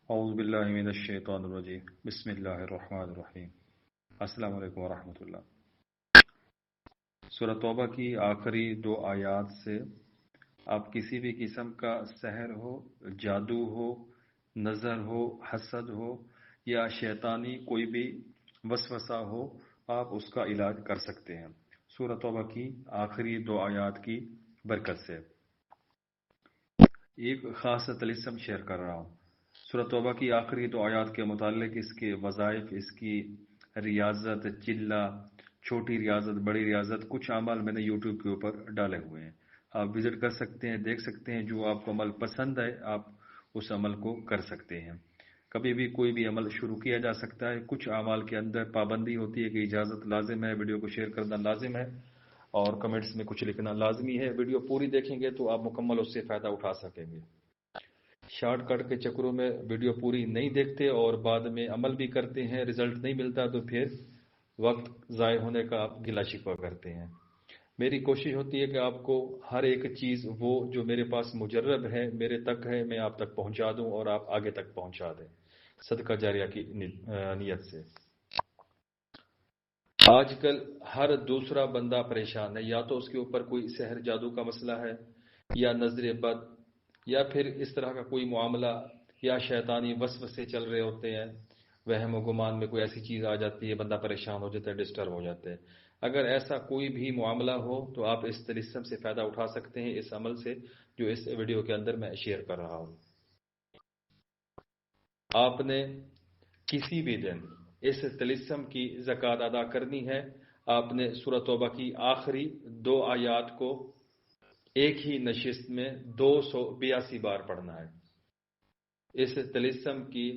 اعوذ باللہ من الشیطان الرجیم بسم اللہ الرحمن الرحیم السلام علیکم ورحمۃ اللہ۔ سورہ توبہ کی آخری 2 آیات سے آپ کسی بھی قسم کا سحر ہو، جادو ہو، نظر ہو، حسد ہو یا شیطانی کوئی بھی وسوسہ ہو، آپ اس کا علاج کر سکتے ہیں سورہ توبہ کی آخری 2 آیات کی برکت سے۔ ایک خاص طلسم شیئر کر رہا ہوں۔ سورہ توبہ کی آخری 2 آیات کے متعلق اس کے وظائف، اس کی ریاضت، چلہ، چھوٹی ریاضت، بڑی ریاضت، کچھ اعمال میں نے یوٹیوب کے اوپر ڈالے ہوئے ہیں، آپ وزٹ کر سکتے ہیں، دیکھ سکتے ہیں۔ جو آپ کو عمل پسند ہے آپ اس عمل کو کر سکتے ہیں۔ کبھی بھی کوئی بھی عمل شروع کیا جا سکتا ہے۔ کچھ اعمال کے اندر پابندی ہوتی ہے کہ اجازت لازم ہے، ویڈیو کو شیئر کرنا لازم ہے اور کمنٹس میں کچھ لکھنا لازمی ہے۔ ویڈیو پوری دیکھیں گے تو آپ مکمل اس سے فائدہ اٹھا سکیں گے۔ شارٹ کٹ کے چکروں میں ویڈیو پوری نہیں دیکھتے اور بعد میں عمل بھی کرتے ہیں، رزلٹ نہیں ملتا تو پھر وقت ضائع ہونے کا آپ گلہ شکوہ کرتے ہیں۔ میری کوشش ہوتی ہے کہ آپ کو ہر ایک چیز وہ جو میرے پاس مجرب ہے، میرے تک ہے، میں آپ تک پہنچا دوں اور آپ آگے تک پہنچا دیں صدقہ جاریہ کی نیت سے۔ آج کل ہر دوسرا بندہ پریشان ہے، یا تو اس کے اوپر کوئی سحر جادو کا مسئلہ ہے، یا نظر بد، یا پھر اس طرح کا کوئی معاملہ، یا شیطانی وسوسے چل رہے ہوتے ہیں، وہم و گمان میں کوئی ایسی چیز آ جاتی ہے، بندہ پریشان ہو جاتا ہے، ڈسٹرب ہو جاتے ہیں۔ اگر ایسا کوئی بھی معاملہ ہو تو آپ اس طلسم سے فائدہ اٹھا سکتے ہیں، اس عمل سے جو اس ویڈیو کے اندر میں شیئر کر رہا ہوں۔ آپ نے کسی بھی دن اس طلسم کی زکوٰۃ ادا کرنی ہے۔ آپ نے سورہ توبہ کی آخری 2 آیات کو ایک ہی نشست میں 282 بار پڑھنا ہے اس طلسم کی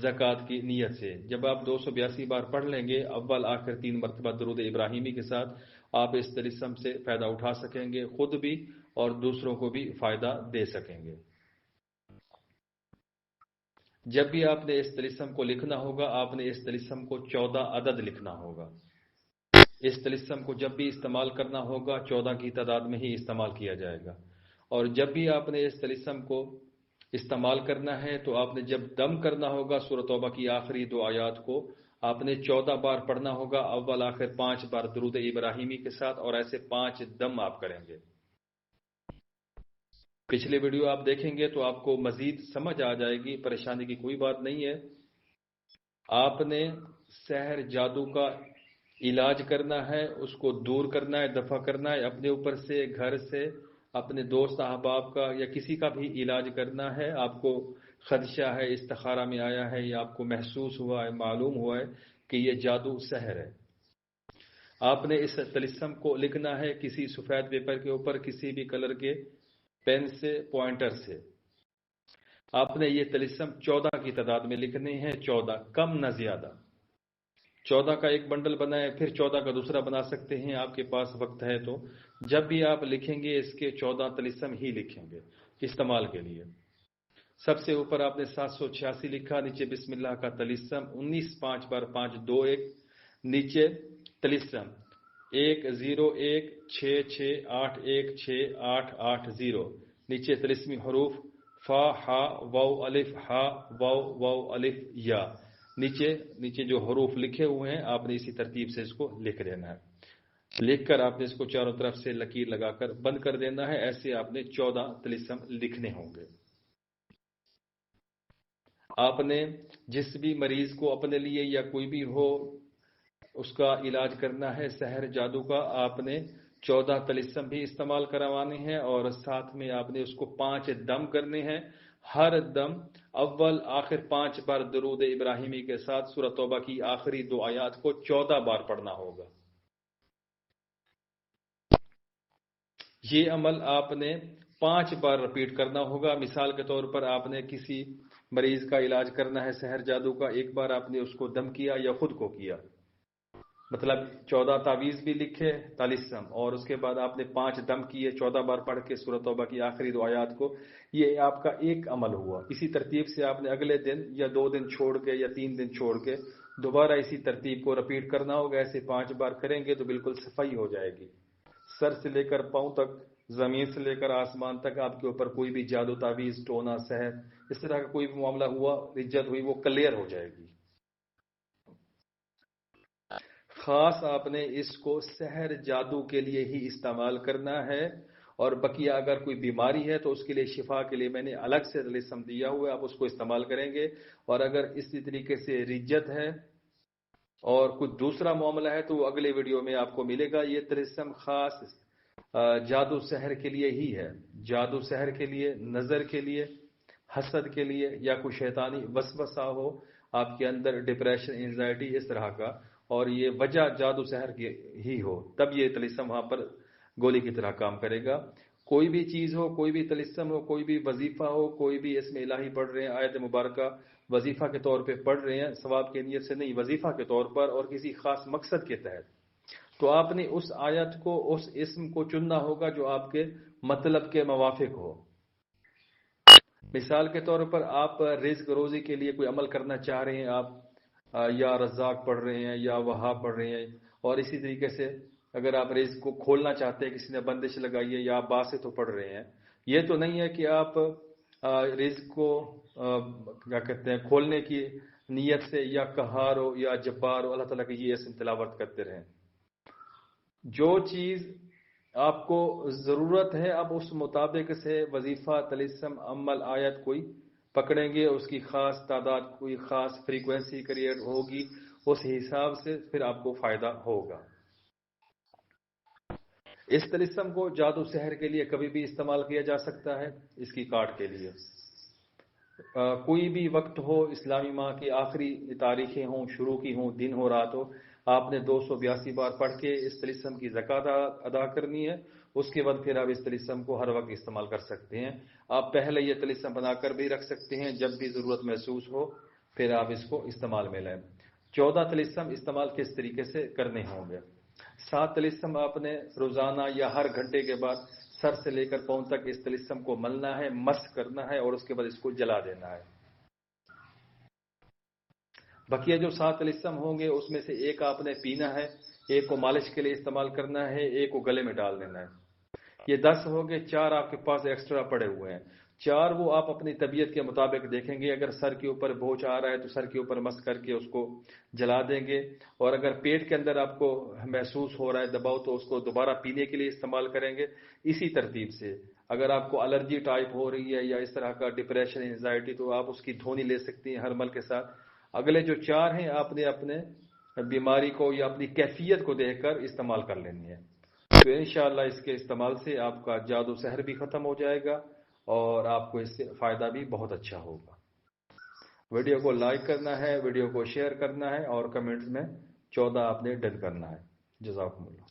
زکوٰۃ کی نیت سے۔ جب آپ 282 بار پڑھ لیں گے، اول آخر 3 مرتبہ درود ابراہیمی کے ساتھ، آپ اس طلسم سے فائدہ اٹھا سکیں گے، خود بھی اور دوسروں کو بھی فائدہ دے سکیں گے۔ جب بھی آپ نے اس طلسم کو لکھنا ہوگا، آپ نے اس طلسم کو 14 عدد لکھنا ہوگا۔ اس طلسم کو جب بھی استعمال کرنا ہوگا 14 کی تعداد میں ہی استعمال کیا جائے گا۔ اور جب بھی آپ نے اس طلسم کو استعمال کرنا ہے تو آپ نے جب دم کرنا ہوگا سورہ توبہ کی آخری 2 آیات کو آپ نے 14 بار پڑھنا ہوگا، اول آخر 5 بار درود ابراہیمی کے ساتھ، اور ایسے 5 دم آپ کریں گے۔ پچھلے ویڈیو آپ دیکھیں گے تو آپ کو مزید سمجھ آ جائے گی، پریشانی کی کوئی بات نہیں ہے۔ آپ نے سحر جادو کا علاج کرنا ہے، اس کو دور کرنا ہے، دفع کرنا ہے، اپنے اوپر سے، گھر سے، اپنے دوست احباب کا یا کسی کا بھی علاج کرنا ہے۔ آپ کو خدشہ ہے، استخارہ میں آیا ہے، یا آپ کو محسوس ہوا ہے، معلوم ہوا ہے کہ یہ جادو سحر ہے، آپ نے اس طلسم کو لکھنا ہے کسی سفید پیپر کے اوپر، کسی بھی کلر کے پین سے، پوائنٹر سے۔ آپ نے یہ طلسم 14 کی تعداد میں لکھنے ہیں، 14، کم نہ زیادہ۔ 14 کا ایک بنڈل بنائے، پھر 14 کا دوسرا بنا سکتے ہیں، آپ کے پاس وقت ہے تو۔ جب بھی آپ لکھیں گے اس کے 14 طلسم ہی لکھیں گے استعمال کے لیے۔ سب سے اوپر آپ نے 786 لکھا، نیچے بسم اللہ کا طلسم 19 5 بار 5 2 1، نیچے طلسم 1016681680، نیچے طلسمی حروف فا ہا واو الف ہا واو واو الف یا، نیچے جو حروف لکھے ہوئے ہیں آپ نے اسی ترتیب سے اس کو لکھ دینا ہے۔ لکھ کر آپ نے اس کو چاروں طرف سے لکیر لگا کر بند کر دینا ہے۔ ایسے آپ نے 14 طلسم لکھنے ہوں گے۔ آپ نے جس بھی مریض کو اپنے لیے یا کوئی بھی ہو اس کا علاج کرنا ہے سحر جادو کا، آپ نے 14 طلسم بھی استعمال کروانے ہیں، اور ساتھ میں آپ نے اس کو 5 دم کرنے ہیں۔ ہر دم اول آخر 5 بار درود ابراہیمی کے ساتھ سورہ توبہ کی آخری 2 آیات کو 14 بار پڑھنا ہوگا۔ یہ عمل آپ نے 5 بار رپیٹ کرنا ہوگا۔ مثال کے طور پر آپ نے کسی مریض کا علاج کرنا ہے سحر جادو کا، ایک بار آپ نے اس کو دم کیا یا خود کو کیا، مطلب 14 تعویذ بھی لکھے طلسم، اور اس کے بعد آپ نے 5 دم کیے 14 بار پڑھ کے سورہ توبہ کی آخری 2 آیات کو، یہ آپ کا ایک عمل ہوا۔ اسی ترتیب سے آپ نے اگلے دن یا 2 دن چھوڑ کے یا 3 دن چھوڑ کے دوبارہ اسی ترتیب کو رپیٹ کرنا ہوگا۔ ایسے 5 بار کریں گے تو بالکل صفائی ہو جائے گی، سر سے لے کر پاؤں تک زمین سے لے کر آسمان تک آپ کے اوپر کوئی بھی جادو تعویذ ٹونا سحر اس طرح کا کوئی بھی معاملہ ہوا، رجت ہوئی، وہ کلیئر ہو جائے گی۔ خاص آپ نے اس کو سحر جادو کے لیے ہی استعمال کرنا ہے، اور بقیہ اگر کوئی بیماری ہے تو اس کے لیے شفا کے لیے میں نے الگ سے طلسم دیا ہوا ہے، آپ اس کو استعمال کریں گے۔ اور اگر اسی طریقے سے رجت ہے اور کچھ دوسرا معاملہ ہے تو وہ اگلے ویڈیو میں آپ کو ملے گا۔ یہ طلسم خاص جادو سحر کے لیے ہی ہے، جادو سحر کے لیے، نظر کے لیے، حسد کے لیے، یا کوئی شیطانی وسوسہ ہو آپ کے اندر، ڈپریشن، انزائٹی اس طرح کا، اور یہ وجہ جادو سحر کی ہی ہو، تب یہ طلسم وہاں پر گولی کی طرح کام کرے گا۔ کوئی بھی چیز ہو، کوئی بھی طلسم ہو، کوئی بھی وظیفہ ہو، کوئی بھی اسم الہی پڑھ رہے ہیں، آیت مبارکہ وظیفہ کے طور پہ پڑھ رہے ہیں، ثواب کی نیت سے نہیں، وظیفہ کے طور پر اور کسی خاص مقصد کے تحت، تو آپ نے اس آیت کو، اس اسم کو چننا ہوگا جو آپ کے مطلب کے موافق ہو۔ مثال کے طور پر آپ رزق روزی کے لیے کوئی عمل کرنا چاہ رہے ہیں، آپ یا رزاق پڑھ رہے ہیں یا وہاب پڑھ رہے ہیں، اور اسی طریقے سے اگر آپ رزق کو کھولنا چاہتے ہیں، کسی نے بندش لگائی ہے، یا آپ باسط تو پڑھ رہے ہیں، یہ تو نہیں ہے کہ آپ رزق کو کیا کہتے ہیں کھولنے کی نیت سے یا قہار ہو یا جبار ہو اللہ تعالیٰ کی یہ اسم تلاوت کرتے رہیں۔ جو چیز آپ کو ضرورت ہے اب اس مطابق سے وظیفہ، طلسم، عمل، آیت کوئی پکڑیں گے، اس کی خاص تعداد، کوئی خاص فریکوینسی کریٹ ہوگی، اس حساب سے پھر آپ کو فائدہ ہوگا۔ اس طلسم کو جادو سحر کے لیے کبھی بھی استعمال کیا جا سکتا ہے، اس کی کاٹ کے لیے کوئی بھی وقت ہو، اسلامی ماہ کی آخری تاریخیں ہوں، شروع کی ہوں، دن ہو، رات ہو، آپ نے 282 بار پڑھ کے اس طلسم کی زکوٰۃ ادا کرنی ہے۔ اس کے بعد پھر آپ اس طلسم کو ہر وقت استعمال کر سکتے ہیں۔ آپ پہلے یہ طلسم بنا کر بھی رکھ سکتے ہیں، جب بھی ضرورت محسوس ہو پھر آپ اس کو استعمال میں لیں۔ 14 طلسم استعمال کس طریقے سے کرنے ہوں گے؟ 7 طلسم آپ نے روزانہ یا ہر گھنٹے کے بعد سر سے لے کر پاؤں تک اس طلسم کو ملنا ہے، مس کرنا ہے، اور اس کے بعد اس کو جلا دینا ہے۔ بقیہ جو 7 طلسم ہوں گے اس میں سے ایک آپ نے پینا ہے، ایک کو مالش کے لیے استعمال کرنا ہے، ایک کو گلے میں ڈال دینا ہے۔ یہ 10 ہو گئے، 4 آپ کے پاس ایکسٹرا پڑے ہوئے ہیں۔ 4 وہ آپ اپنی طبیعت کے مطابق دیکھیں گے، اگر سر کے اوپر بوجھ آ رہا ہے تو سر کے اوپر مس کر کے اس کو جلا دیں گے، اور اگر پیٹ کے اندر آپ کو محسوس ہو رہا ہے دباؤ تو اس کو دوبارہ پینے کے لیے استعمال کریں گے۔ اسی ترتیب سے اگر آپ کو الرجی ٹائپ ہو رہی ہے یا اس طرح کا ڈپریشن، انزائٹی، تو آپ اس کی دھونی لے سکتی ہیں ہر مل کے ساتھ۔ اگلے جو 4 ہیں آپ نے اپنے بیماری کو یا اپنی کیفیت کو دیکھ کر استعمال کر لینی ہے۔ تو انشاءاللہ اس کے استعمال سے آپ کا جادو سحر بھی ختم ہو جائے گا اور آپ کو اس سے فائدہ بھی بہت اچھا ہوگا۔ ویڈیو کو لائک کرنا ہے، ویڈیو کو شیئر کرنا ہے، اور کمنٹس میں 14 آپ نے ڈن کرنا ہے۔ جزاکم اللہ۔